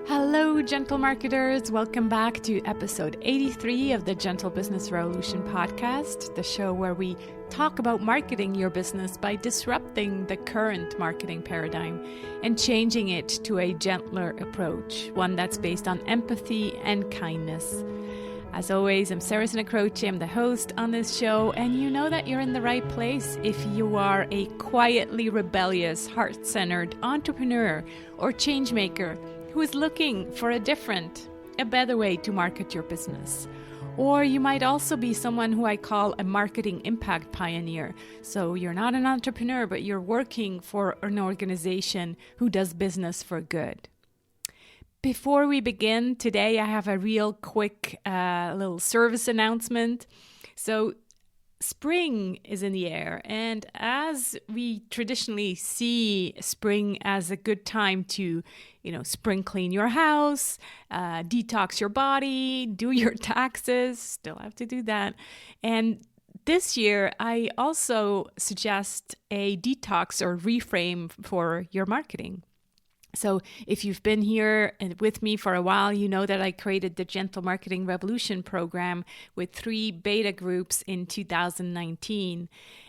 Hello, gentle marketers. Welcome back to episode 83 of the Gentle Business Revolution podcast, the show where we talk about marketing your business by disrupting the current marketing paradigm and changing it to a gentler approach, one that's based on empathy and kindness. As always, I'm Sarah Sinacroce. I'm the host on this show, and you know that you're in the right place if you are a quietly rebellious, heart-centered entrepreneur or change maker who is looking for a better way to market your business. Or you might also be someone who I call a marketing impact pioneer. So you're not an entrepreneur, but you're working for an organization who does business for good. Before we begin today, I have a real quick little service announcement. So spring is in the air, and as we traditionally see spring as a good time to, spring clean your house, detox your body, do your taxes, still have to do that. And this year, I also suggest a detox or reframe for your marketing. So if you've been here with me for a while, you know that I created the Gentle Marketing Revolution program with 3 beta groups in 2019.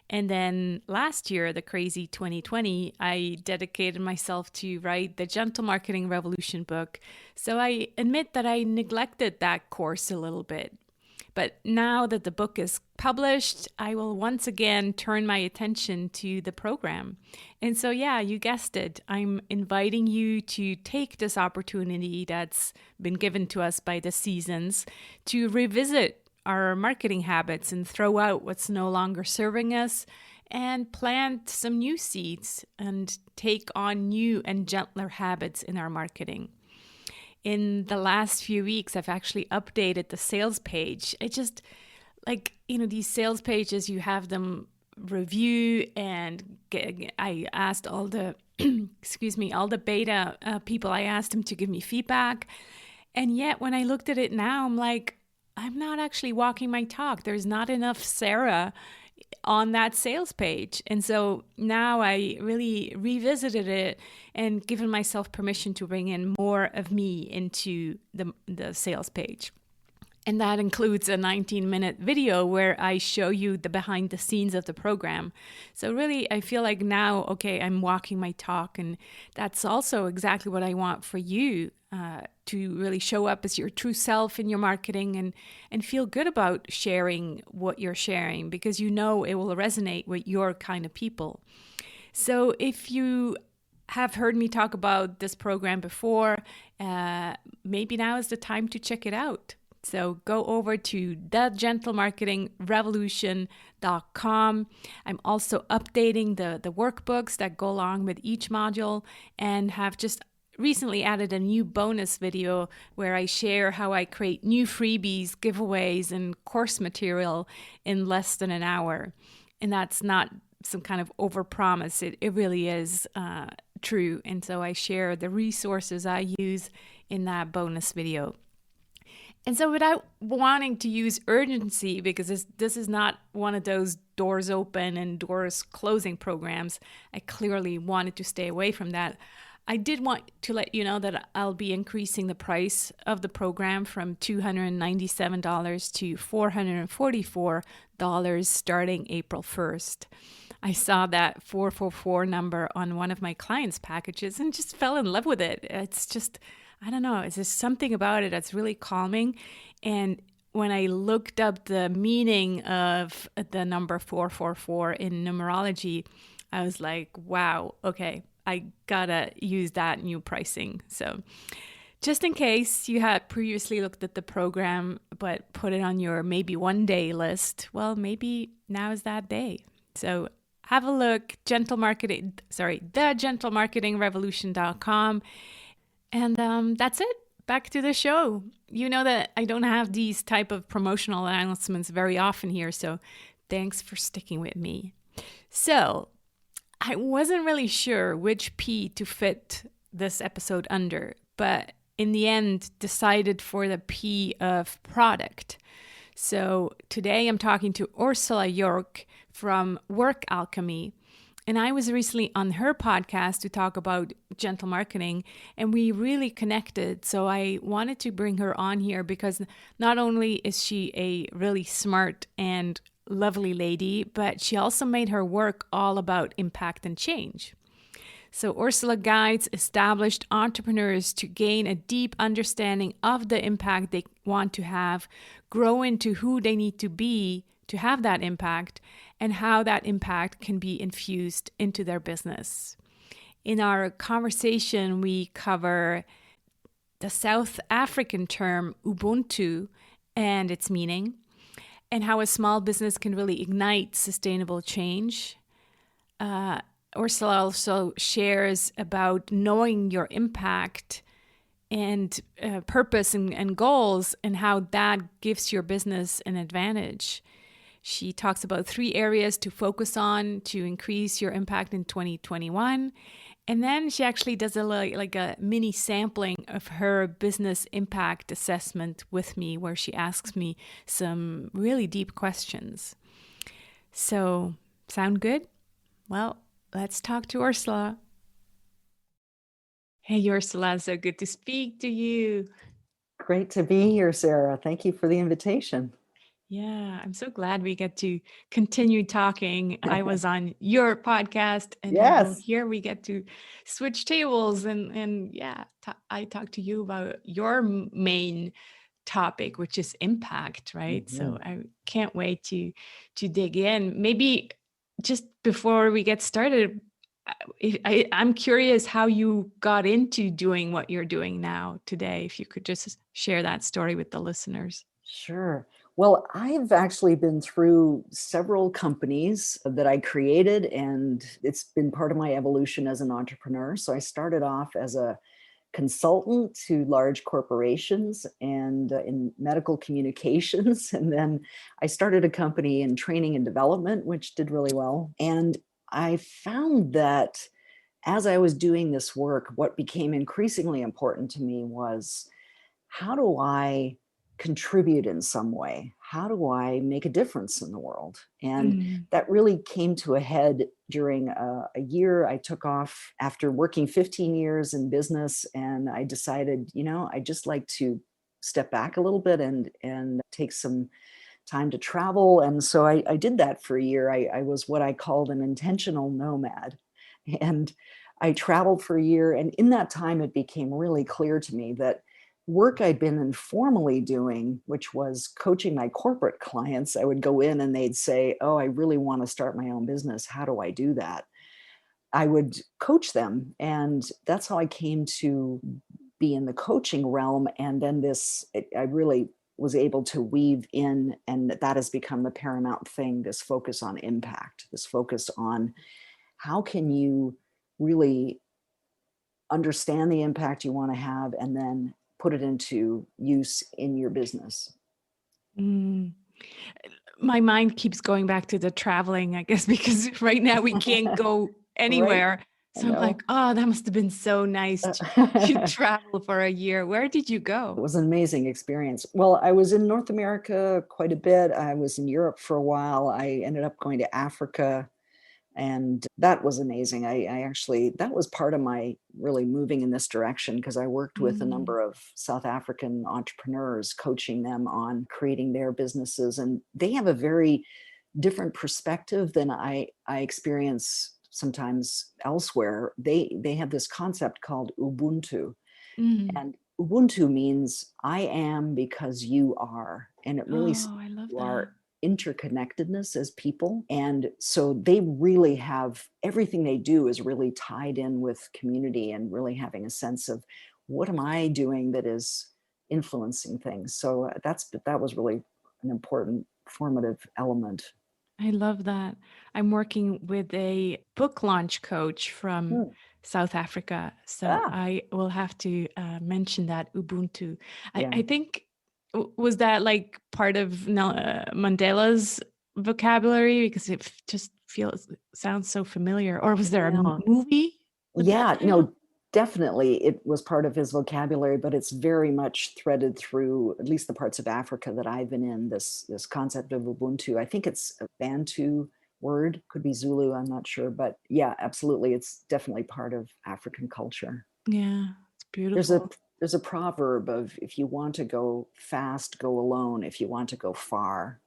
And then last year, the crazy 2020, I dedicated myself to write the Gentle Marketing Revolution book. So I admit that I neglected that course a little bit. But now that the book is published, I will once again turn my attention to the program. And so, yeah, you guessed it. I'm inviting you to take this opportunity that's been given to us by the seasons to revisit our marketing habits and throw out what's no longer serving us and plant some new seeds and take on new and gentler habits in our marketing. In the last few weeks, I've actually updated the sales page. It just, these sales pages, you have them review, and I asked all the, all the beta people, I asked them to give me feedback. And yet when I looked at it now, I'm like, I'm not actually walking my talk. There's not enough Sarah on that sales page. And so now I really revisited it and given myself permission to bring in more of me into the sales page. And that includes a 19-minute video where I show you the behind the scenes of the program. So really, I feel like now, okay, I'm walking my talk. And that's also exactly what I want for you, to really show up as your true self in your marketing and feel good about sharing what you're sharing, because you know it will resonate with your kind of people. So if you have heard me talk about this program before, maybe now is the time to check it out. So go over to thegentlemarketingrevolution.com. I'm also updating the workbooks that go along with each module, and have just recently added a new bonus video where I share how I create new freebies, giveaways, and course material in less than an hour. And that's not some kind of overpromise. It really is true. And so I share the resources I use in that bonus video. And so without wanting to use urgency, because this is not one of those doors open and doors closing programs, I clearly wanted to stay away from that. I did want to let you know that I'll be increasing the price of the program from $297 to $444 starting April 1st. I saw that 444 number on one of my clients' packages and just fell in love with it. It's just, I don't know, it's just something about it that's really calming. And when I looked up the meaning of the number 444 in numerology, I was like, wow, okay, I gotta use that new pricing. So just in case you had previously looked at the program but put it on your maybe one day list, well, maybe now is that day. So have a look, thegentlemarketingrevolution.com. And that's it. Back to the show. You know that I don't have these type of promotional announcements very often here, so thanks for sticking with me. So I wasn't really sure which P to fit this episode under, but in the end decided for the P of product. So today I'm talking to Ursula Jorch from Work Alchemy, And I was recently on her podcast to talk about gentle marketing, and we really connected. So I wanted to bring her on here because not only is she a really smart and lovely lady, but she also made her work all about impact and change. So Ursula guides established entrepreneurs to gain a deep understanding of the impact they want to have, grow into who they need to be to have that impact, and how that impact can be infused into their business. In our conversation, we cover the South African term Ubuntu and its meaning, and how a small business can really ignite sustainable change. Ursula also shares about knowing your impact and purpose and goals, and how that gives your business an advantage. She talks about 3 areas to focus on to increase your impact in 2021. And then she actually does a mini sampling of her business impact assessment with me, where she asks me some really deep questions. So, sound good? Well, let's talk to Ursula. Hey, Ursula, so good to speak to you. Great to be here, Sarah. Thank you for the invitation. Yeah, I'm so glad we get to continue talking. I was on your podcast, and now here we get to switch tables. And yeah, I talked to you about your main topic, which is impact, right? Mm-hmm. So I can't wait to dig in. Maybe just before we get started, I'm curious how you got into doing what you're doing now today. If you could just share that story with the listeners. Sure. Well, I've actually been through several companies that I created, and it's been part of my evolution as an entrepreneur. So I started off as a consultant to large corporations and in medical communications. And then I started a company in training and development, which did really well. And I found that as I was doing this work, what became increasingly important to me was, how do I contribute in some way? How do I make a difference in the world? And that really came to a head during a year I took off after working 15 years in business. And I decided, I'd just like to step back a little bit and take some time to travel. And so I did that for a year. I was what I called an intentional nomad. And I traveled for a year. And in that time, it became really clear to me that work I'd been informally doing, which was coaching my corporate clients, I would go in and they'd say, "Oh, I really want to start my own business. How do I do that?" I would coach them. And that's how I came to be in the coaching realm. And then I really was able to weave in, and that has become the paramount thing, this focus on impact, this focus on how can you really understand the impact you want to have and then put it into use in your business. My mind keeps going back to the traveling, I guess, because right now we can't go anywhere. Right? So I'm like, oh, that must have been so nice to travel for a year. Where did you go? It was an amazing experience. Well, I was in North America quite a bit. I was in Europe for a while. I ended up going to Africa. And that was amazing. I actually, that was part of my really moving in this direction, because I worked with a number of South African entrepreneurs, coaching them on creating their businesses. And they have a very different perspective than I experience sometimes elsewhere. They have this concept called Ubuntu. And Ubuntu means I am because you are. And it really I love you that. are interconnectedness as people. And so they really have, everything they do is really tied in with community and really having a sense of, what am I doing that is influencing things? So that was really an important formative element. I love that. I'm working with a book launch coach from South Africa. So I will have to mention that Ubuntu. I think, was that like part of Mandela's vocabulary? Because it just sounds so familiar. Or was there a movie? No, definitely it was part of his vocabulary, but it's very much threaded through at least the parts of Africa that I've been in, this concept of Ubuntu. I think it's a Bantu word. Could be Zulu, I'm not sure. But yeah, absolutely. It's definitely part of African culture. Yeah, it's There's a beautiful. there's a proverb of, if you want to go fast, go alone. If you want to go far,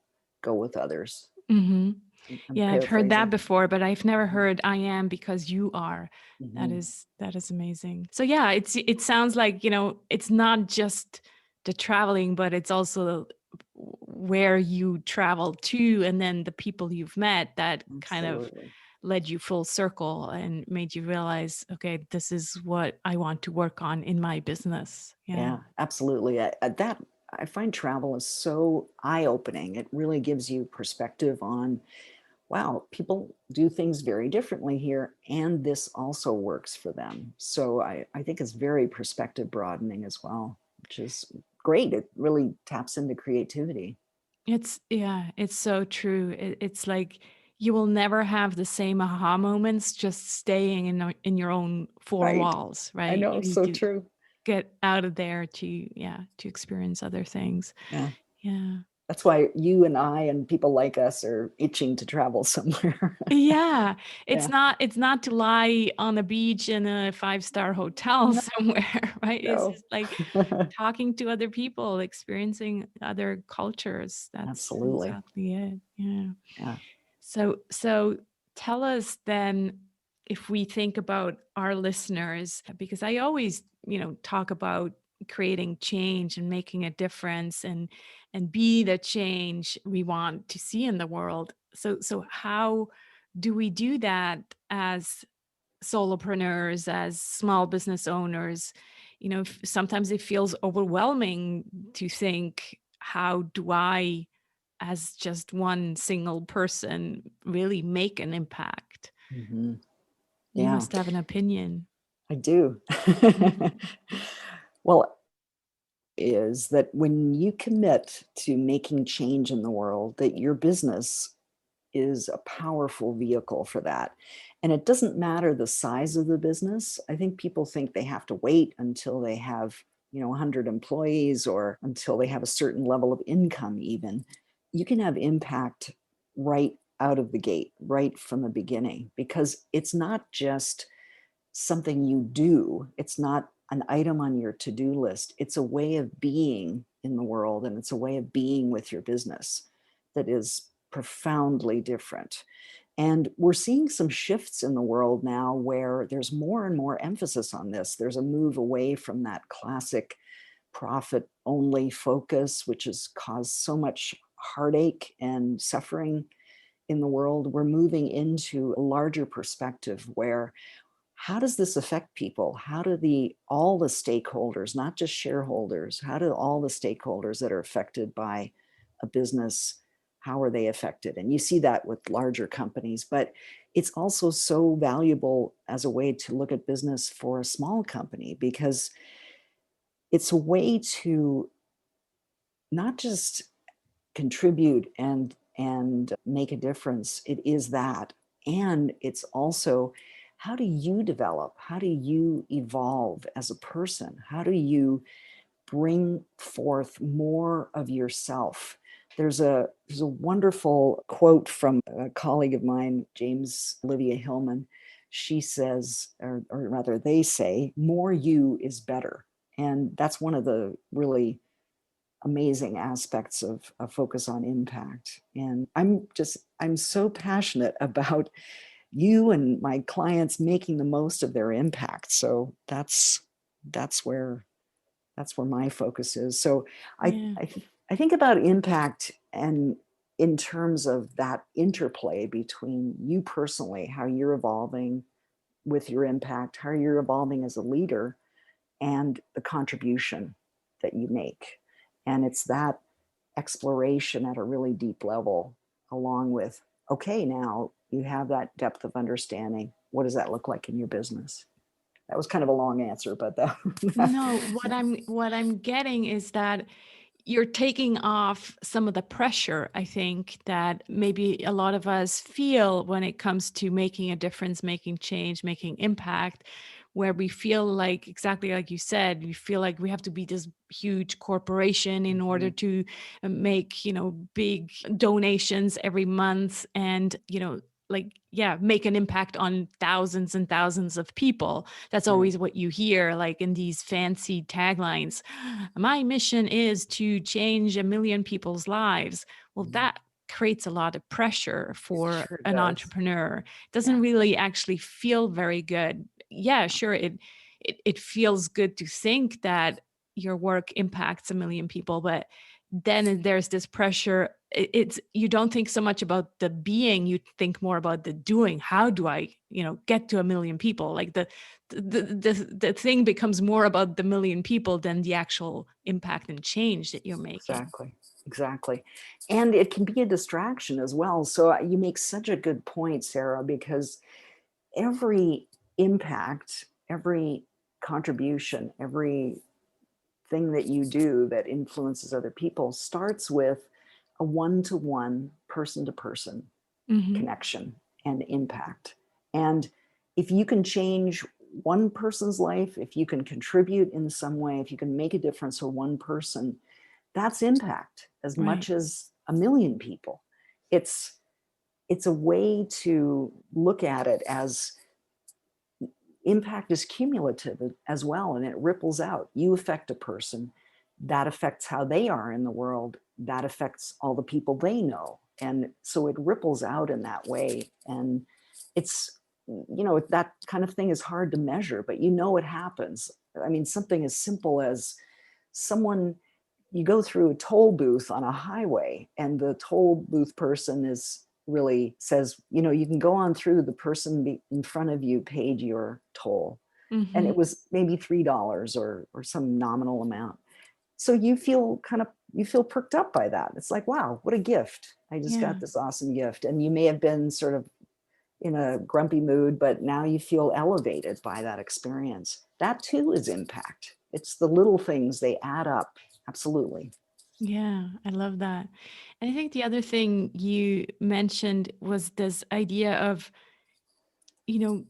go with others. Hmm. I'm Yeah, I've heard that paraphrasing. before, but I've never heard "I am because you are." Mm-hmm. That is amazing. So yeah, it sounds like, it's not just the traveling, but it's also where you travel to, and then the people you've met that kind of Absolutely. led you full circle and made you realize, okay, this is what I want to work on in my business. Yeah. Yeah, absolutely. I find travel is so eye-opening. It really gives you perspective on, wow, people do things very differently here, and this also works for them. So I think it's very perspective broadening as well, which is great. It really taps into creativity. It's so true. It's like you will never have the same aha moments just staying in your own four Right. walls, I right? know, You it's need so to true. get out of there to, to experience other things. Yeah. Yeah. That's why you and I and people like us are itching to travel somewhere. Yeah, Yeah. it's not to lie on a beach in a five-star hotel No, somewhere, right? It's no. just like talking to other people, experiencing other cultures. That's Absolutely. exactly it. Yeah. Yeah. So tell us then, if we think about our listeners, because I always, talk about creating change and making a difference and be the change we want to see in the world. So how do we do that as solopreneurs, as small business owners? Sometimes it feels overwhelming to think, how do I, as just one single person, really make an impact? Hmm. You Yeah, must have an opinion. I do. Well, is that when you commit to making change in the world, that your business is a powerful vehicle for that. And it doesn't matter the size of the business. I think people think they have to wait until they have, 100 employees or until they have a certain level of income even. You can have impact right out of the gate, right from the beginning, because it's not just something you do. It's not an item on your to-do list. It's a way of being in the world, and it's a way of being with your business that is profoundly different. And we're seeing some shifts in the world now where there's more and more emphasis on this. There's a move away from that classic profit only focus, which has caused so much heartache and suffering in the world. We're moving into a larger perspective where, how does this affect people? How do all the stakeholders, not just shareholders, how do all the stakeholders that are affected by a business, how are they affected? And you see that with larger companies, but it's also so valuable as a way to look at business for a small company, because it's a way to not just contribute and make a difference. It is that. And it's also, how do you develop? How do you evolve as a person? How do you bring forth more of yourself? There's a wonderful quote from a colleague of mine, James Olivia Hillman. She says, or rather they say, more you is better. And that's one of the really amazing aspects of a focus on impact. And I'm so passionate about you and my clients making the most of their impact. So that's where my focus is. So I Yeah. I, I think about impact, and in terms of that interplay between you personally, how you're evolving with your impact, how you're evolving as a leader, and the contribution that you make. And it's that exploration at a really deep level, along with, okay, now you have that depth of understanding. What does that look like in your business? That was kind of a long answer, but that. No, what I'm getting is that you're taking off some of the pressure, I think, that maybe a lot of us feel when it comes to making a difference, making change, making impact. where we feel like, exactly like you said, we feel like we have to be this huge corporation in order to make, big donations every month and, like, yeah, make an impact on thousands and thousands of people. That's always what you hear, like in these fancy taglines. My mission is to change 1 million people's lives. Well, that creates a lot of pressure It for sure an does. entrepreneur. It doesn't Yeah. really actually feel very good. Yeah, sure, it feels good to think that your work impacts 1 million people, but then there's this pressure. It's you don't think so much about the being, you think more about the doing. How do I, get to 1 million people? Like the thing becomes more about the 1 million people than the actual impact and change that you're making. Exactly. And it can be a distraction as well. So you make such a good point, Sarah, because every impact, every contribution, every thing that you do that influences other people starts with a one-to-one, person-to-person Hmm. connection and impact. And if you can change one person's life, if you can contribute in some way, if you can make a difference for one person, that's impact as Right. much as 1 million people. It's a way to look at it as impact is cumulative as well, and it ripples out. You affect a person, that affects how they are in the world, that affects all the people they know, and so it ripples out in that way. And it's, that kind of thing is hard to measure, but it happens. I mean, something as simple as someone, you go through a toll booth on a highway and the toll booth person really says, you can go on through, the person in front of you paid your toll. And Hmm. it was maybe $3 or some nominal amount. So you feel perked up by that. It's like, wow, what a gift. I just Yeah. got this awesome gift. And you may have been sort of in a grumpy mood, but now you feel elevated by that experience. That too is impact. It's the little things, they add up. Absolutely. Yeah, I love that. And I think the other thing you mentioned was this idea of, you know,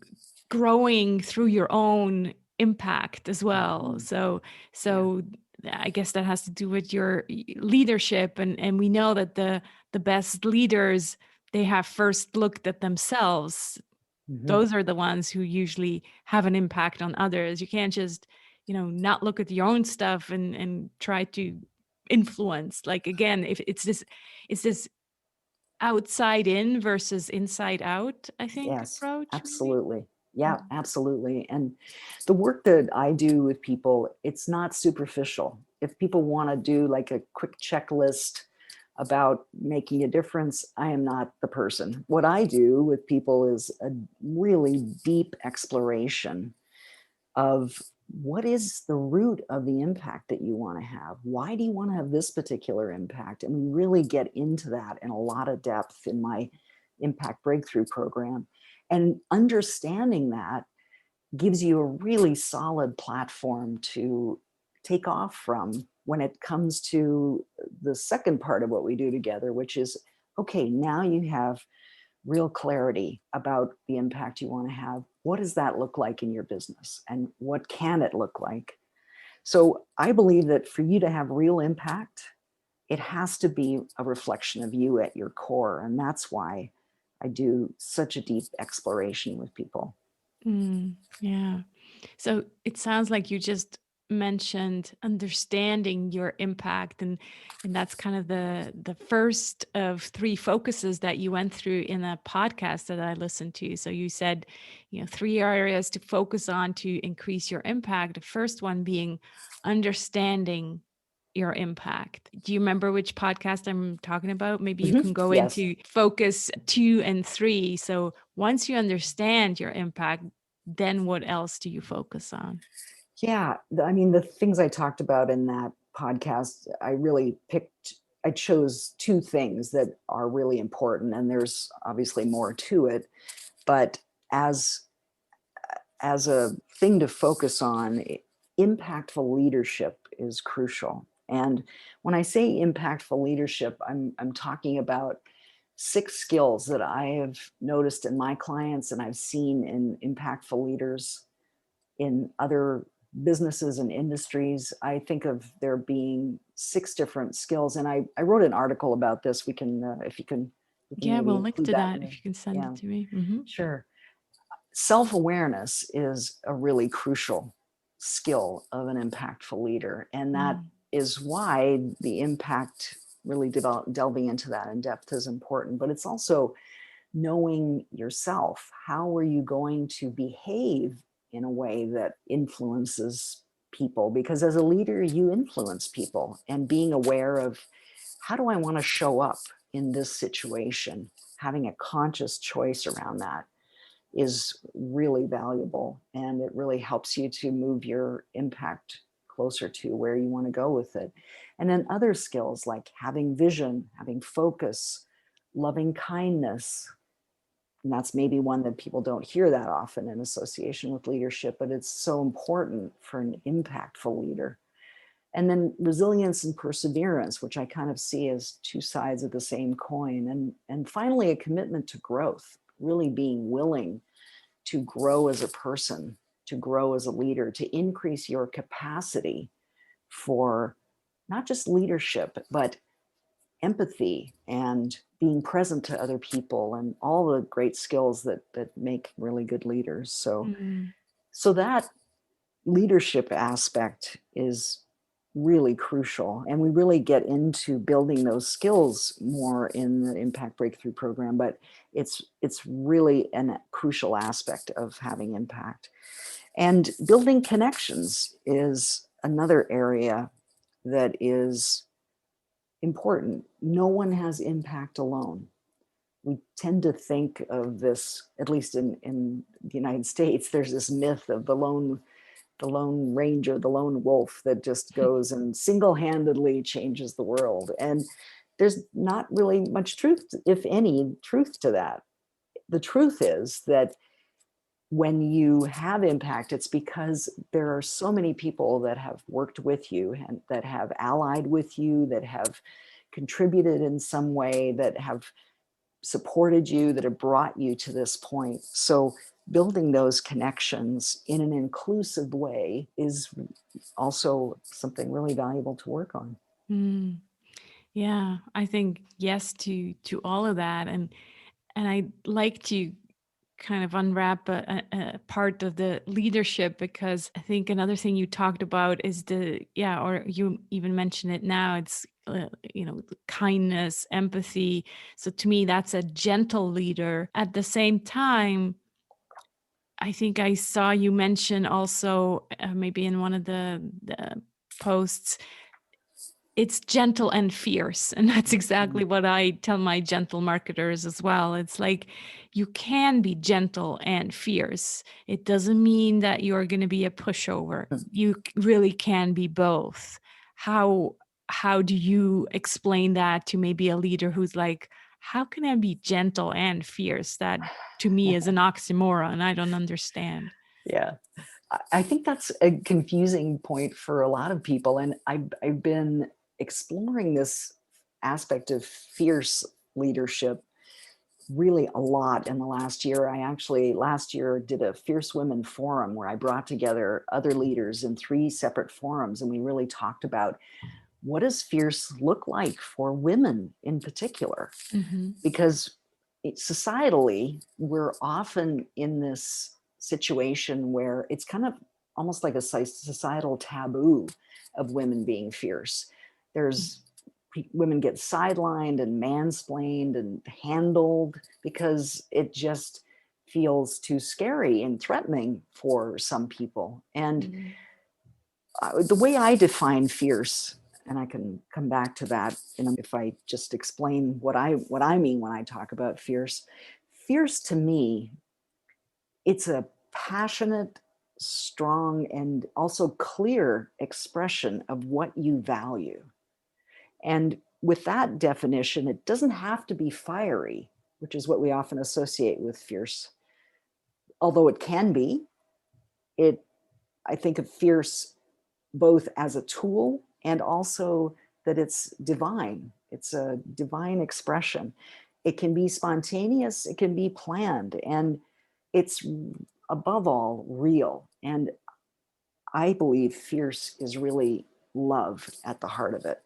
growing through your own impact as well. Mhm. So, Yeah. so I guess that has to do with your leadership, and we know that the best leaders, they have first looked at themselves. Mhm. Those are the ones who usually have an impact on others. You can't just, not look at your own stuff and try to influence. Like, again, if it's this outside in versus inside out, I think, Yes, approach maybe. absolutely. Yeah, Mhm. absolutely. And the work that I do with people, it's not superficial. If people want to do like a quick checklist about making a difference, I am not the person. What I do with people is a really deep exploration of what is the root of the impact that you want to have? Why do you want to have this particular impact? And we really get into that in a lot of depth in my Impact Breakthrough program. And understanding that gives you a really solid platform to take off from when it comes to the second part of what we do together, which is, okay, now you have real clarity about the impact you want to have. What does that look like in your business? And what can it look like? So I believe that for you to have real impact, it has to be a reflection of you at your core. And that's why I do such a deep exploration with people. Yeah. So it sounds like you just mentioned understanding your impact, and that's kind of the first of three focuses that you went through in a podcast that I listened to. So you said, three areas to focus on to increase your impact. The first one being understanding your impact. Do you remember which podcast I'm talking about? Maybe you can go Yes. into focus 2 and 3. So once you understand your impact, then what else do you focus on? Yeah. I mean, the things I talked about in that podcast, I chose two things that are really important, and there's obviously more to it. But as a thing to focus on, impactful leadership is crucial. And when I say impactful leadership, I'm talking about 6 skills that I have noticed in my clients and I've seen in impactful leaders. in other businesses and industries. I think of there being 6 different skills. And I wrote an article about this. We can, if you can, we can Yeah, maybe we'll link include to that that in if the, you can send yeah, it to me. sure. Self-awareness is a really crucial skill of an impactful leader. And that is why the impact, really delving into that in depth, is important. But it's also knowing yourself. How are you going to behave in a way that influences people? Because as a leader, you influence people, and being aware of, how do I want to show up in this situation? Having a conscious choice around that is really valuable, and it really helps you to move your impact closer to where you want to go with it. And then other skills like having vision, having focus, loving kindness. And that's maybe one that people don't hear that often in association with leadership, but it's so important for an impactful leader. And then resilience and perseverance, which I kind of see as 2 sides of the same coin. And finally, a commitment to growth, really being willing to grow as a person, to grow as a leader, to increase your capacity for not just leadership, but empathy and being present to other people, and all the great skills that make really good leaders. So that leadership aspect is really crucial, and we really get into building those skills more in the Impact Breakthrough program, but it's really a crucial aspect of having impact. And building connections is another area that is important. No one has impact alone. We tend to think of this, at least in the United States, there's this myth of the lone ranger, the lone wolf that just goes and single-handedly changes the world. And there's not really much truth, if any truth to that. The truth is that when you have impact, it's because there are so many people that have worked with you and that have allied with you, that have contributed in some way, that have supported you, that have brought you to this point. So building those connections in an inclusive way is also something really valuable to work on. Yeah, I think yes to all of that, and I'd like to kind of unwrap a part of the leadership, because I think another thing you talked about is or you even mentioned it now, it's kindness, empathy. So to me, that's a gentle leader. At the same time, I think I saw you mention also, maybe in one of the posts, it's gentle and fierce. And that's exactly what I tell my gentle marketers as well. It's like, you can be gentle and fierce. It doesn't mean that you're going to be a pushover. You really can be both. How do you explain that to maybe a leader who's like, how can I be gentle and fierce? That to me is an oxymoron. I don't understand. Yeah. I think that's a confusing point for a lot of people. And I've been exploring this aspect of fierce leadership really a lot in the last year. I actually last year did a Fierce Women Forum where I brought together other leaders in 3 separate forums. And we really talked about, what does fierce look like for women in particular? Because societally, we're often in this situation where it's kind of almost like a societal taboo of women being fierce. Women get sidelined and mansplained and handled because it just feels too scary and threatening for some people. And the way I define fierce, and I can come back to that if I just explain what I mean when I talk about fierce. Fierce to me, it's a passionate, strong, and also clear expression of what you value. And with that definition, it doesn't have to be fiery, which is what we often associate with fierce. Although it can be, I think of fierce both as a tool and also that it's divine. It's a divine expression. It can be spontaneous, it can be planned, and it's above all real. And I believe fierce is really love at the heart of it.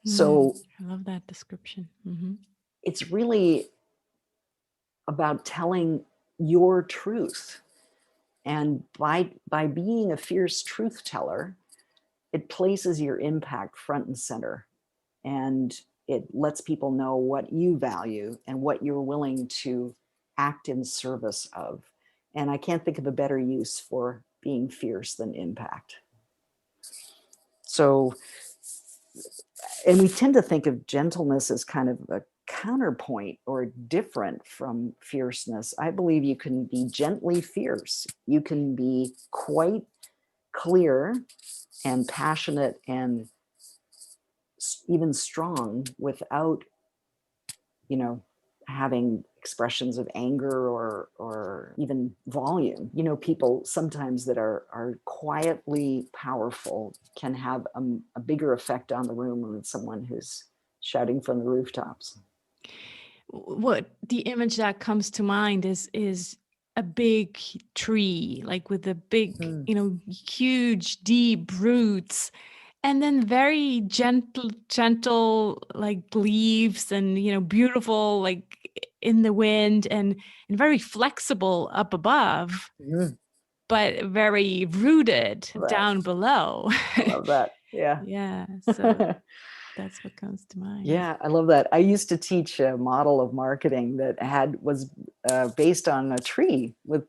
So I love that description. Mm-hmm. it's really about telling your truth. And by being a fierce truth teller, it places your impact front and center. And it lets people know what you value and what you're willing to act in service of. And I can't think of a better use for being fierce than impact. So, and we tend to think of gentleness as kind of a counterpoint or different from fierceness. I believe you can be gently fierce. You can be quite clear and passionate and even strong without, having expressions of anger or even volume. People sometimes that are quietly powerful can have a bigger effect on the room than someone who's shouting from the rooftops. What the image that comes to mind is a big tree, like with the big, huge, deep roots, and then very gentle like leaves, and beautiful like in the wind, and very flexible up above, but very rooted down below. I love that. Yeah. Yeah, so that's what comes to mind. Yeah, I love that. I used to teach a model of marketing that was based on a tree with,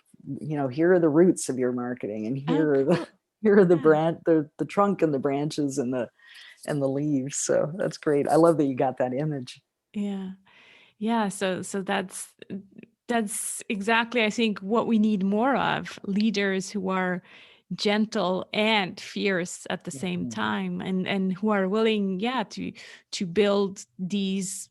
here are the roots of your marketing, and here are Cool. the trunk and the branches and the leaves. So that's great. I love that you got that image. Yeah. So that's exactly, I think, what we need more of: leaders who are gentle and fierce at the same time, and who are willing, to build these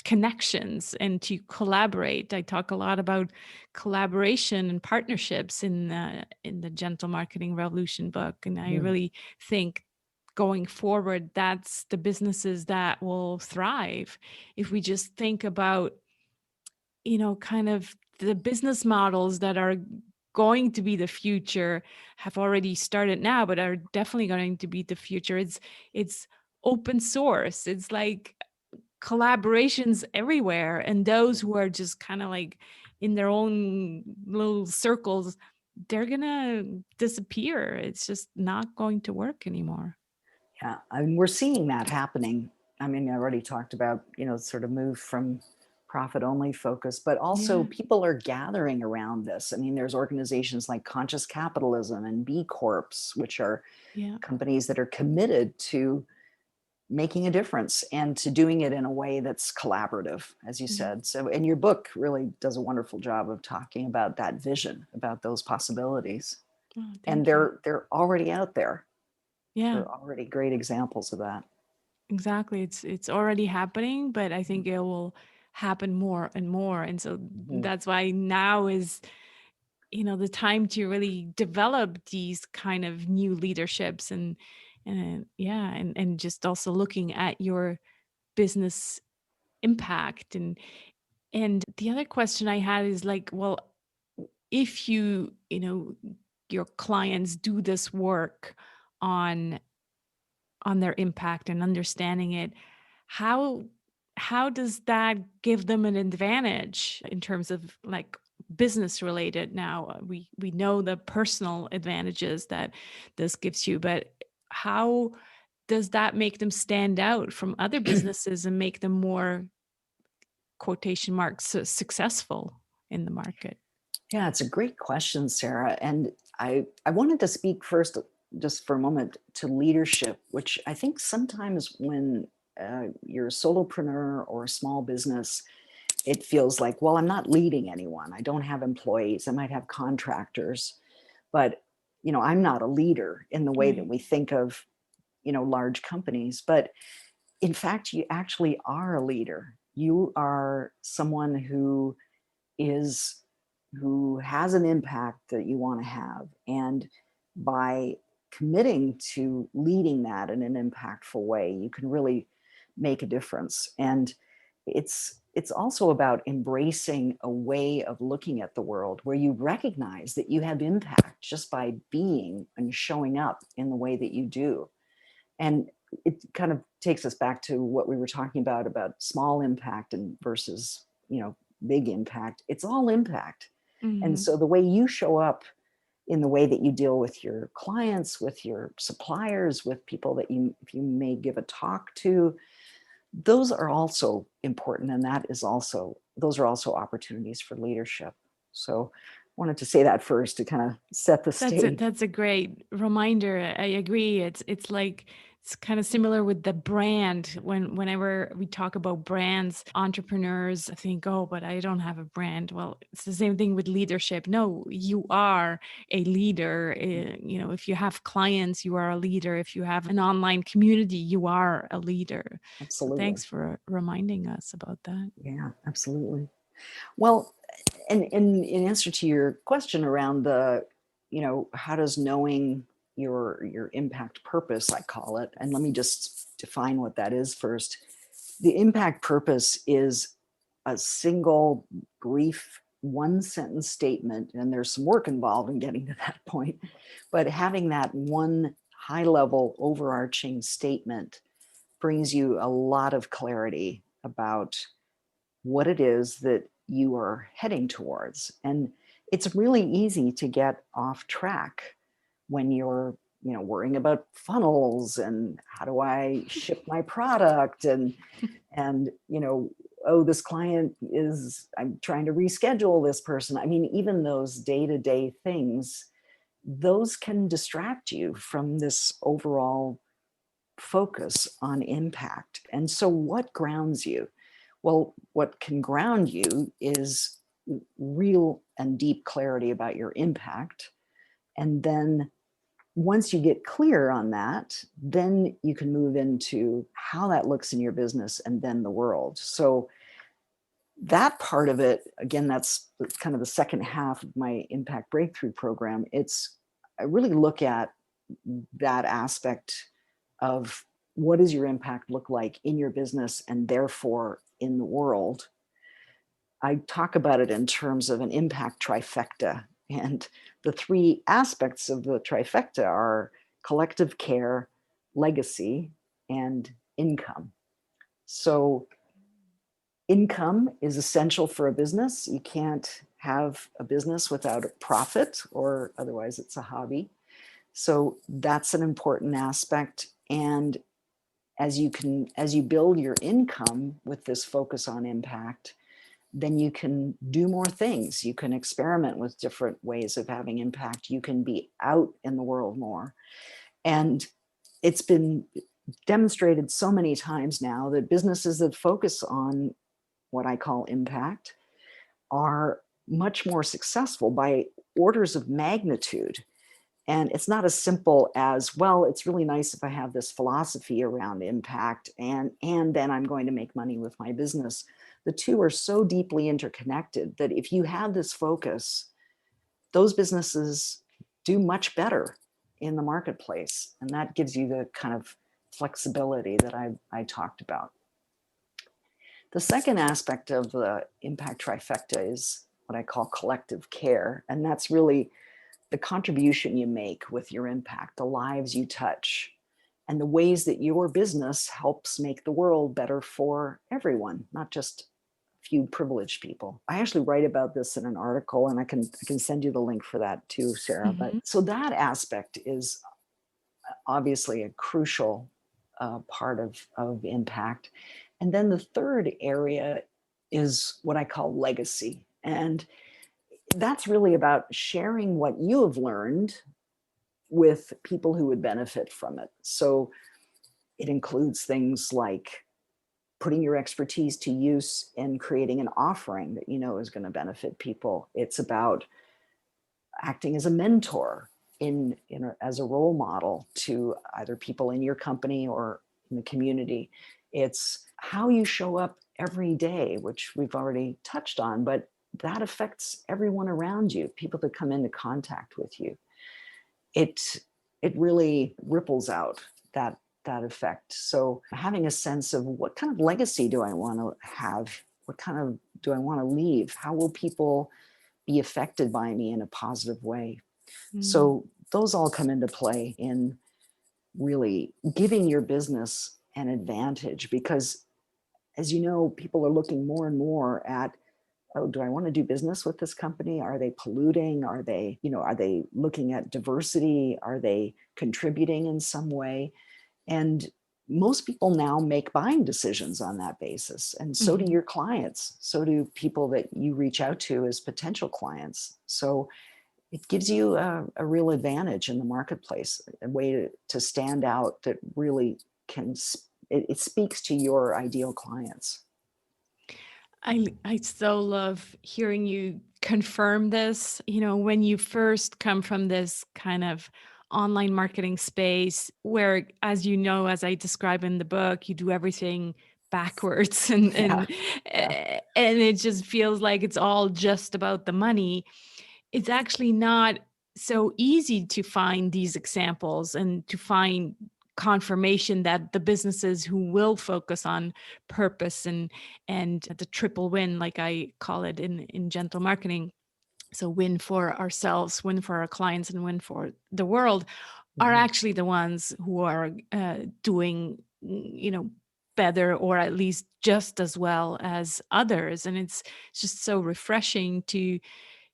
connections and to collaborate. I talk a lot about collaboration and partnerships in the Gentle Marketing Revolution book, and I really think going forward, that's the businesses that will thrive. If we just think about, kind of the business models that are going to be the future, have already started now, but are definitely going to be the future. It's open source. It's like collaborations everywhere, and those who are just kind of like in their own little circles, they're gonna disappear. It's just not going to work anymore. Yeah, I mean, we're seeing that happening. I mean, I already talked about, sort of move from profit only focus, but also people are gathering around this. I mean, there's organizations like Conscious Capitalism and B Corps, which are companies that are committed to making a difference and to doing it in a way that's collaborative, as you said. So, and your book really does a wonderful job of talking about that vision, about those possibilities. And they're already out there. There are already great examples of that. Exactly. It's already happening, but I think it will happen more and more. And so that's why now is, the time to really develop these kind of new leaderships, and just also looking at your business impact. And the other question I had is like, well, if your clients do this work on their impact and understanding it, how does that give them an advantage in terms of like business related? Now we know the personal advantages that this gives you, but how does that make them stand out from other businesses and make them more, quotation marks, successful in the market? Yeah, it's a great question, Sarah. And I wanted to speak first, just for a moment, to leadership, which I think sometimes when you're a solopreneur or a small business, it feels like, well, I'm not leading anyone. I don't have employees. I might have contractors, but I'm not a leader in the way that we think of, large companies. But in fact, you actually are a leader. You are someone who has an impact that you want to have. And by committing to leading that in an impactful way, you can really make a difference. And it's it's also about embracing a way of looking at the world where you recognize that you have impact just by being and showing up in the way that you do. And it kind of takes us back to what we were talking about small impact and versus, big impact. It's all impact. And Mm-hmm. so the way you show up in the way that you deal with your clients, with your suppliers, with people that if you may give a talk to, those are also important. And those are also opportunities for leadership. So I wanted to say that first to kind of set the stage. That's a great reminder. I agree. It's like it's kind of similar with the brand. Whenever we talk about brands, entrepreneurs think, oh, but I don't have a brand. Well, it's the same thing with leadership. No, you are a leader. If you have clients, you are a leader. If you have an online community, you are a leader. So Absolutely. thanks for reminding us about that. Yeah, absolutely. Well, and in answer to your question around how does knowing your impact purpose, I call it, and let me just define what that is first. The impact purpose is a single brief one sentence statement, and there's some work involved in getting to that point, but having that one high level overarching statement brings you a lot of clarity about what it is that you are heading towards. And it's really easy to get off track when you're worrying about funnels and how do I ship my product and oh, this client I'm trying to reschedule this person. I mean, even those day-to-day things, those can distract you from this overall focus on impact. And so what grounds you? Well, what can ground you is real and deep clarity about your impact. And then once you get clear on that, then you can move into how that looks in your business and then the world. So that part of it, again, that's kind of the second half of my Impact Breakthrough program. I really look at that aspect of what does your impact look like in your business and therefore in the world. I talk about it in terms of an impact trifecta. And the three aspects of the trifecta are collective care, legacy, and income. So income is essential for a business. You can't have a business without a profit, or otherwise it's a hobby. So that's an important aspect. And as you build your income with this focus on impact, then you can do more things. You can experiment with different ways of having impact. You can be out in the world more. And it's been demonstrated so many times now that businesses that focus on what I call impact are much more successful by orders of magnitude. And it's not as simple as, well, it's really nice if I have this philosophy around impact and then I'm going to make money with my business. The two are so deeply interconnected that if you have this focus, those businesses do much better in the marketplace. And that gives you the kind of flexibility that I talked about. The second aspect of the impact trifecta is what I call collective care. And that's really the contribution you make with your impact, the lives you touch, and the ways that your business helps make the world better for everyone, not just a few privileged people. I actually write about this in an article, and I can send you the link for that too, Sarah. Mm-hmm. But so that aspect is obviously a crucial part of impact. And then the third area is what I call legacy. And that's really about sharing what you have learned with people who would benefit from it. So it includes things like putting your expertise to use and creating an offering that you know is going to benefit people. It's about acting as a mentor as a role model to either people in your company or in the community. It's how you show up every day, which we've already touched on, but that affects everyone around you, people that come into contact with you. It really ripples out that effect. So having a sense of what kind of legacy do I want to have What kind of do I want to leave? How will people be affected by me in a positive way? So those all come into play in really giving your business an advantage, because as you know, people are looking more and more at, oh, do I want to do business with this company? Are they polluting? Are they looking at diversity? Are they contributing in some way? And most people now make buying decisions on that basis. And so do your clients. So do people that you reach out to as potential clients. So it gives you a real advantage in the marketplace, a way to stand out that really it speaks to your ideal clients. I so love hearing you confirm this. When you first come from this kind of online marketing space where, as you know, as I describe in the book, you do everything backwards and it just feels like it's all just about the money. It's actually not so easy to find these examples and to find confirmation that the businesses who will focus on purpose and the triple win, like I call it in gentle marketing, so win for ourselves, win for our clients, and win for the world, are actually the ones who are doing better, or at least just as well as others. And it's just so refreshing to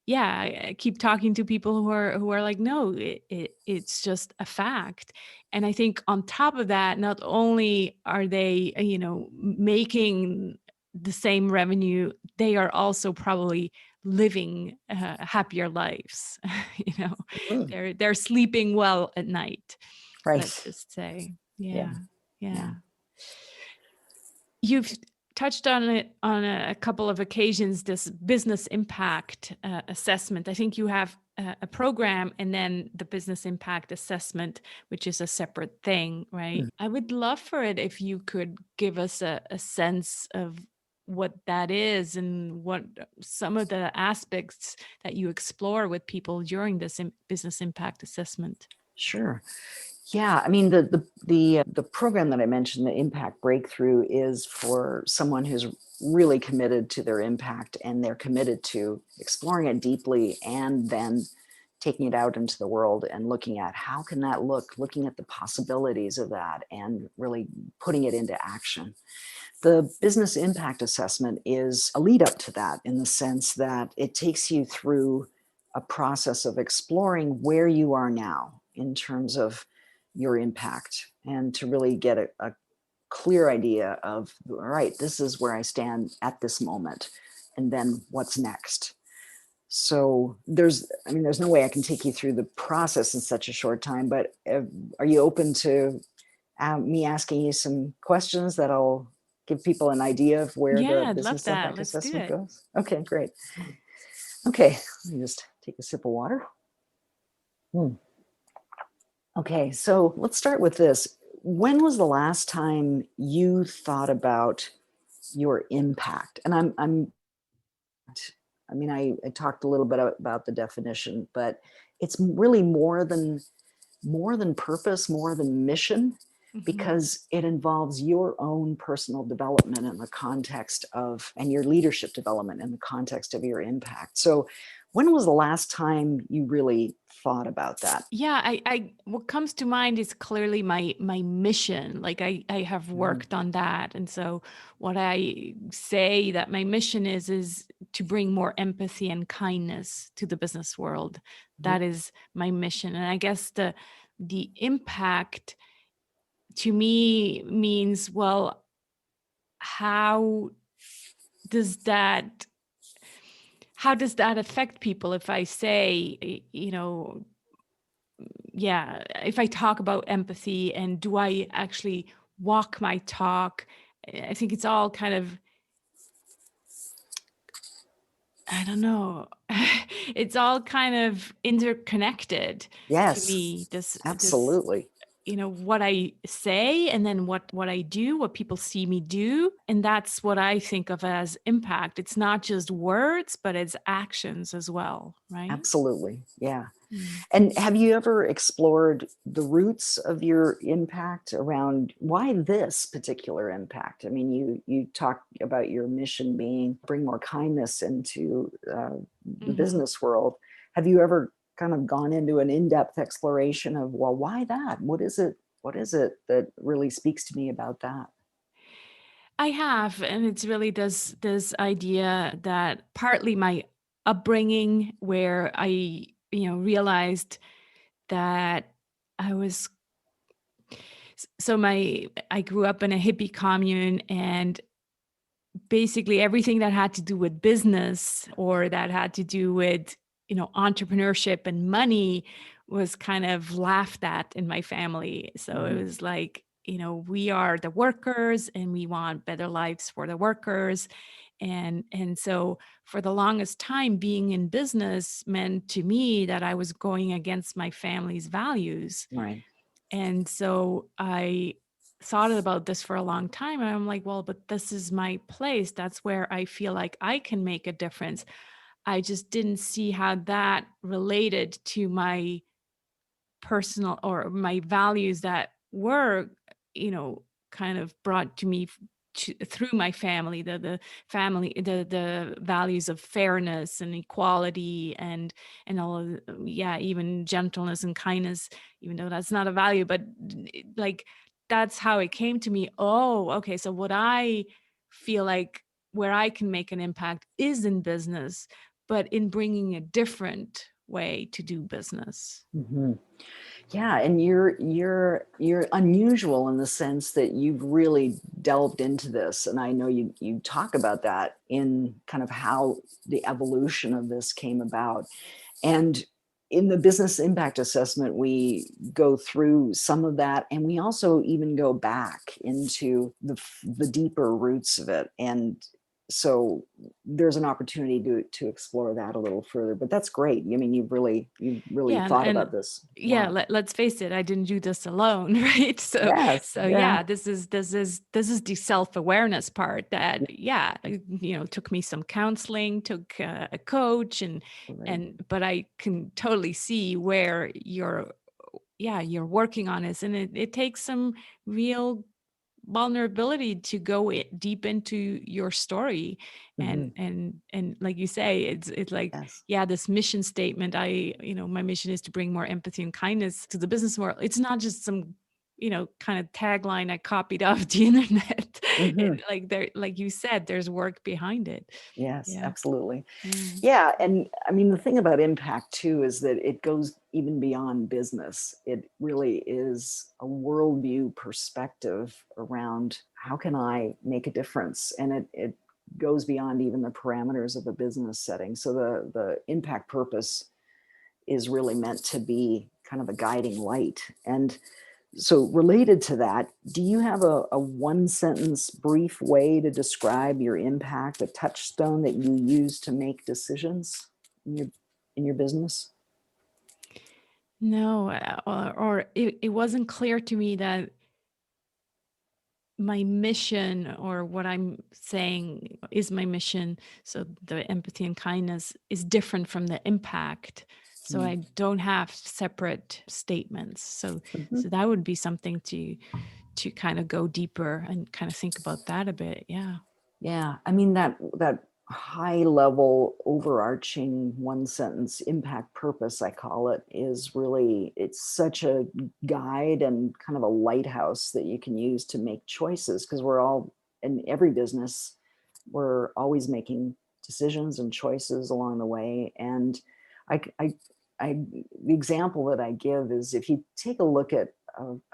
I keep talking to people who are like, no, it's just a fact. And I think on top of that, not only are they, making the same revenue, they are also probably living happier lives. They're sleeping well at night. Right. Let's just say, Yeah. You've touched on it on a couple of occasions, this business impact assessment. I think you have a program and then the business impact assessment, which is a separate thing, right? I would love for it if you could give us a sense of what that is and what some of the aspects that you explore with people during this business impact assessment. Sure. Yeah, I mean, the program that I mentioned, the Impact Breakthrough, is for someone who's really committed to their impact, and they're committed to exploring it deeply and then taking it out into the world and looking at how can that looking at the possibilities of that and really putting it into action. The business impact assessment is a lead up to that, in the sense that it takes you through a process of exploring where you are now in terms of your impact, and to really get a clear idea of, all right, this is where I stand at this moment, and then what's next. So there's no way I can take you through the process in such a short time, but are you open to me asking you some questions that'll give people an idea of where the business impact assessment goes? Okay, great. Okay, let me just take a sip of water. Okay, so let's start with this. When was the last time you thought about your impact? And I talked a little bit about the definition, but it's really more than purpose, more than mission, because it involves your own personal development in the context of, and your leadership development in the context of your impact. So when was the last time you really thought about that? Yeah, I what comes to mind is clearly my mission. Like I have worked on that. And so what I say that my mission is to bring more empathy and kindness to the business world. That is my mission. And I guess the impact to me means, well, how does that affect people if I say, if I talk about empathy, and do I actually walk my talk? I think it's all kind of, I don't know. It's all kind of interconnected. Yes, to me. absolutely. what I say, and then what I do, what people see me do. And that's what I think of as impact. It's not just words, but it's actions as well, right? Absolutely. Yeah. Mm. And have you ever explored the roots of your impact around why this particular impact? I mean, you talk about your mission being bring more kindness into the Mhm. business world. Have you ever kind of gone into an in-depth exploration of, well, why that? What is it? What is it that really speaks to me about that? I have, and it's really this idea that partly my upbringing, where I realized that I was so my I grew up in a hippie commune, and basically everything that had to do with business or that had to do with entrepreneurship and money was kind of laughed at in my family. So it Mhm. was like, we are the workers and we want better lives for the workers. And so for the longest time, being in business meant to me that I was going against my family's values. Right. And so I thought about this for a long time. And I'm like, well, but this is my place. That's where I feel like I can make a difference. I just didn't see how that related to my personal or my values that were, kind of brought to me through my family, the values of fairness and equality and all of yeah, even gentleness and kindness, even though that's not a value, but like that's how it came to me. Oh, okay, so what I feel like where I can make an impact is in business, but in bringing a different way to do business. Hmm. Yeah, and you're unusual in the sense that you've really delved into this, and I know you talk about that in kind of how the evolution of this came about. And in the business impact assessment, we go through some of that, and we also even go back into the deeper roots of it. And so there's an opportunity to explore that a little further. But that's great. I mean, you've really Yeah, thought and about this a yeah, lot. let's face it, I didn't do this alone, right? So Yes. so Yeah. yeah, this is the self-awareness part that yeah, took me some counseling, took a coach, Right. and but I can totally see where you're working on this, and it takes some real vulnerability to go deep into your story. Hmm. And like you say, it's like, Yes. yeah, this mission statement, my mission is to bring more empathy and kindness to the business world. It's not just some kind of tagline I copied off the internet. Hmm. Like there, like you said, there's work behind it. Yes, Yeah. absolutely. Yeah. Yeah, and I mean, the thing about impact too is that it goes even beyond business. It really is a worldview perspective around how can I make a difference, and it goes beyond even the parameters of a business setting. So the impact purpose is really meant to be kind of a guiding light. And so, related to that, do you have a one sentence brief way to describe your impact, a touchstone that you use to make decisions in your business? No, or it wasn't clear to me that my mission or what I'm saying is my mission. So the empathy and kindness is different from the impact. So Mm. I don't have separate statements. So Mhm. so that would be something to kind of go deeper and kind of think about that a bit. Yeah. Yeah, I mean that high level overarching one sentence impact purpose, I call it, is really, it's such a guide and kind of a lighthouse that you can use to make choices, because we're all in every business, we're always making decisions and choices along the way. And I, I, the example that I give is, if you take a look at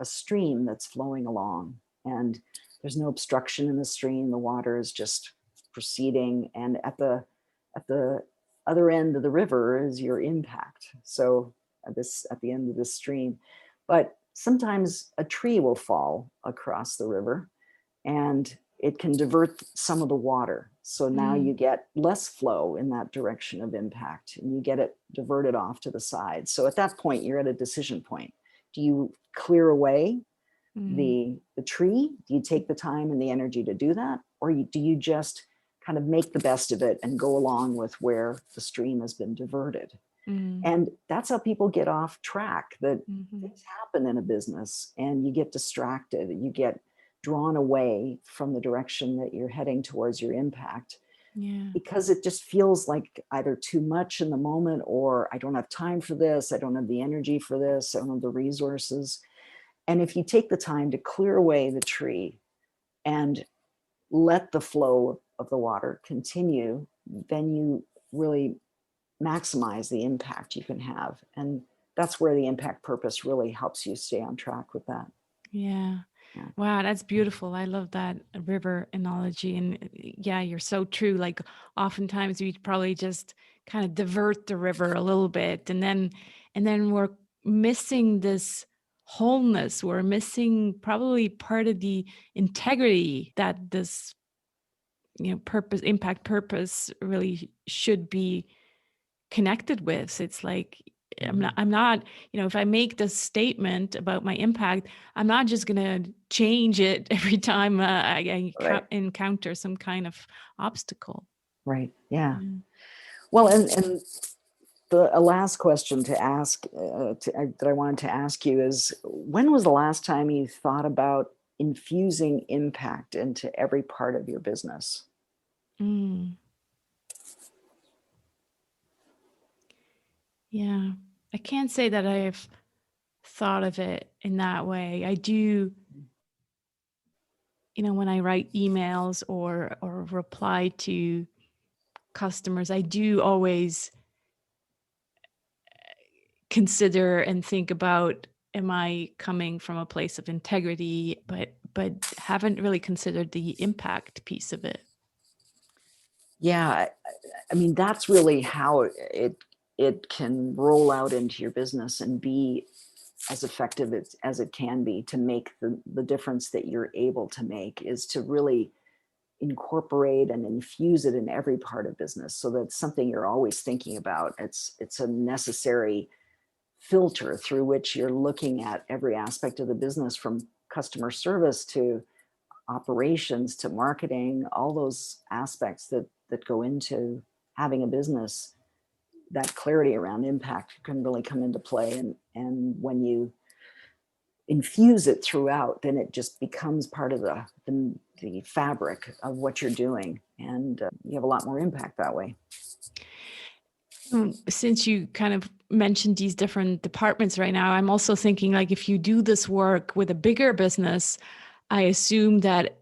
a stream that's flowing along, and there's no obstruction in the stream, the water is just proceeding, and at the other end of the river is your impact. So at the end of the stream, but sometimes a tree will fall across the river, and it can divert some of the water. So now Mm. you get less flow in that direction of impact, and you get it diverted off to the side. So at that point, you're at a decision point. Do you clear away Mm. the tree? Do you take the time and the energy to do that? Or do you just kind of make the best of it and go along with where the stream has been diverted? Mm. And that's how people get off track, that Mm-hmm. things happen in a business and you get distracted, you get drawn away from the direction that you're heading towards your impact. Yeah. Because it just feels like either too much in the moment, or I don't have time for this, I don't have the energy for this, I don't have the resources. And if you take the time to clear away the tree and let the flow of the water continue, then you really maximize the impact you can have. And that's where the impact purpose really helps you stay on track with that. Yeah. Yeah. Wow, that's beautiful. I love that river analogy. And yeah, you're so true. Like oftentimes we probably just kind of divert the river a little bit, and then we're missing this wholeness. We're missing probably part of the integrity that this, purpose, impact purpose really should be connected with. It's like I'm not, if I make this statement about my impact, I'm not just going to change it every time I Right. encounter some kind of obstacle. Right. Yeah. Yeah. Well, and a last question to ask that I wanted to ask you is, when was the last time you thought about infusing impact into every part of your business? Mm. Yeah. I can't say that I've thought of it in that way. I do, when I write emails or reply to customers, I do always consider and think about, am I coming from a place of integrity, but haven't really considered the impact piece of it. Yeah, I mean, that's really how it can roll out into your business and be as effective as it can be to make the difference that you're able to make, is to really incorporate and infuse it in every part of business, so that's something you're always thinking about. It's a necessary filter through which you're looking at every aspect of the business, from customer service to operations to marketing, all those aspects that go into having a business. That clarity around impact can really come into play, and when you infuse it throughout, then it just becomes part of the fabric of what you're doing, and you have a lot more impact that way. Since you kind of mentioned these different departments right now, I'm also thinking, like, if you do this work with a bigger business, I assume that,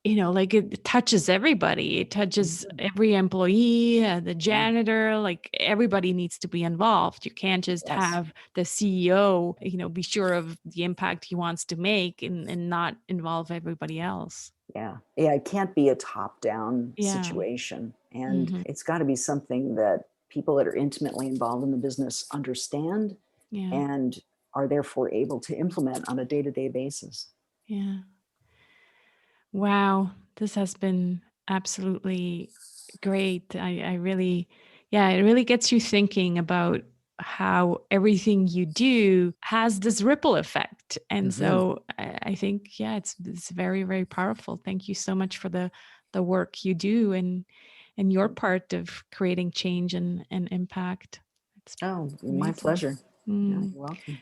like, it touches everybody. It touches every employee, the janitor, like everybody needs to be involved. You can't just Yes. have the CEO, be sure of the impact he wants to make and not involve everybody else. Yeah. It can't be a top-down Yeah. situation. And Mm-hmm. it's got to be something that people that are intimately involved in the business understand Yeah. and are therefore able to implement on a day-to-day basis. Yeah. Wow. This has been absolutely great. I really, yeah, it really gets you thinking about how everything you do has this ripple effect. And Mm-hmm. so I think, yeah, it's very, very powerful. Thank you so much for the work you do and your part of creating change and impact. It's Oh, my amazing. pleasure. Yeah, Mm. you're welcome.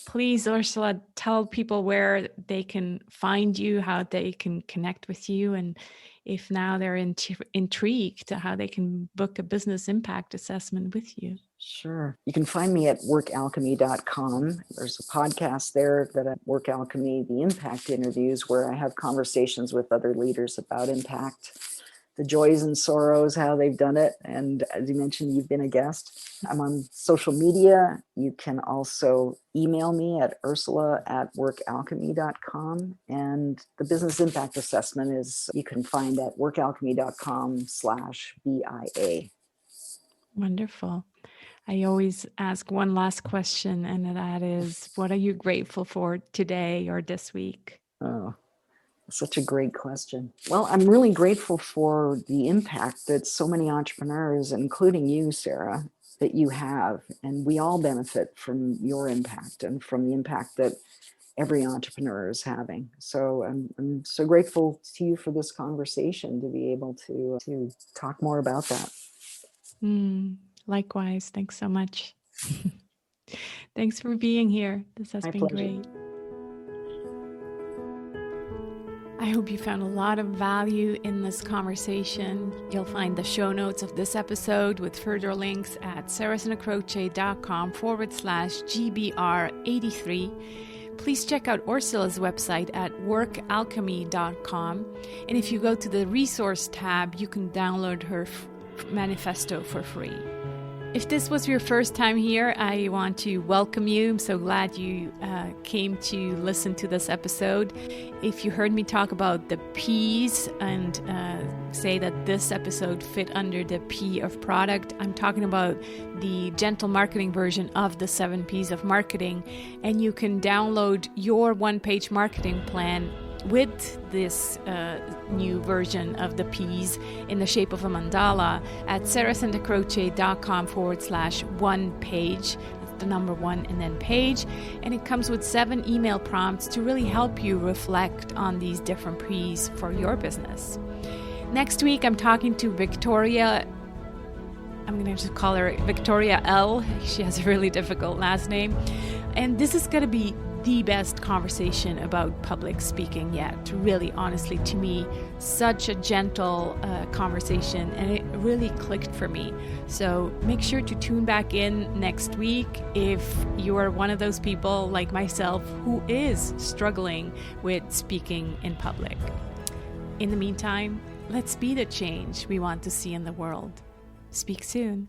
Please, Ursula, tell people where they can find you, how they can connect with you, and if now they're intrigued to how they can book a business impact assessment with you. Sure. You can find me at workalchemy.com. There's a podcast there that at Work Alchemy, the impact interviews, where I have conversations with other leaders about impact, the joys and sorrows, how they've done it. And as you mentioned, you've been a guest. I'm on social media. You can also email me at ursula@workalchemy.com. And the business impact assessment you can find at workalchemy.com/BIA. Wonderful. I always ask one last question, and that is, what are you grateful for today or this week? Oh, such a great question. Well, I'm really grateful for the impact that so many entrepreneurs, including you, Sarah, that you have, and we all benefit from your impact and from the impact that every entrepreneur is having. So I'm so grateful to you for this conversation, to be able to talk more about that. Likewise. Thanks so much. Thanks for being here. This has been pleasure. Great. I hope you found a lot of value in this conversation. You'll find the show notes of this episode with further links at sarahsandacroce.com/GBR83. Please check out Ursula's website at workalchemy.com. And if you go to the resource tab, you can download her manifesto for free. If this was your first time here, I want to welcome you. I'm so glad you came to listen to this episode. If you heard me talk about the P's and say that this episode fit under the P of product, I'm talking about the gentle marketing version of the 7 P's of marketing. And you can download your one-page marketing plan with this new version of the P's in the shape of a mandala at sarahsandacroce.com/one-page. That's the number 1 and then page. And it comes with 7 email prompts to really help you reflect on these different P's for your business. Next week, I'm talking to Victoria. I'm going to just call her Victoria L. She has a really difficult last name. And this is going to be the best conversation about public speaking yet. Really, honestly, to me, such a gentle conversation, and it really clicked for me. So make sure to tune back in next week if you are one of those people like myself who is struggling with speaking in public. In the meantime, let's be the change we want to see in the world. Speak soon.